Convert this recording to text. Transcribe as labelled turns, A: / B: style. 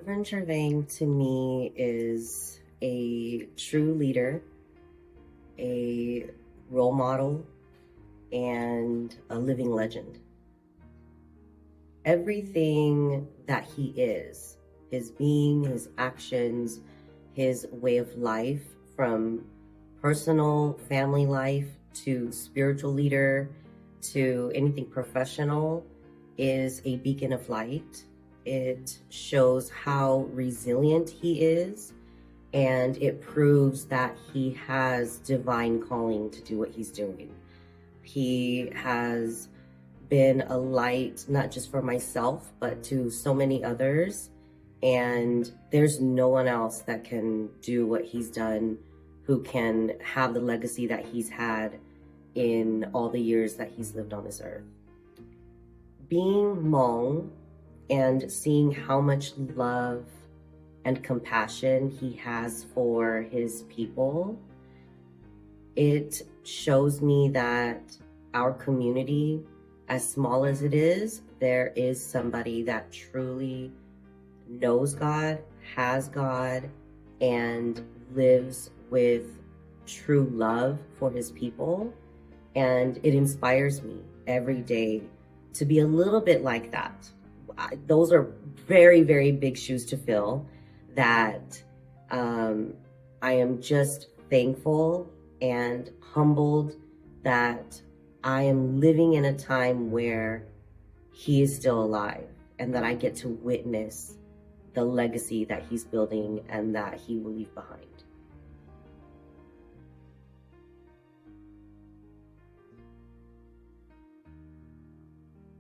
A: Reverend Chervang to me is a true leader, a role model, and a living legend. Everything that he is, his being, his actions, his way of life, from personal family life to spiritual leader to anything professional, is a beacon of light. It shows how resilient he is, and it proves that he has divine calling to do what he's doing. He has been a light, not just for myself, but to so many others. And there's no one else that can do what he's done, who can have the legacy that he's had in all the years that he's lived on this earth. Being Hmong and seeing how much love and compassion he has for his people, it shows me that our community, as small as it is, there is somebody that truly knows God, has God, and lives with true love for his people. And it inspires me every day to be a little bit like that. Those are very, very big shoes to fill that I am just thankful and humbled that I am living in a time where he is still alive and that I get to witness the legacy that he's building and that he will leave behind.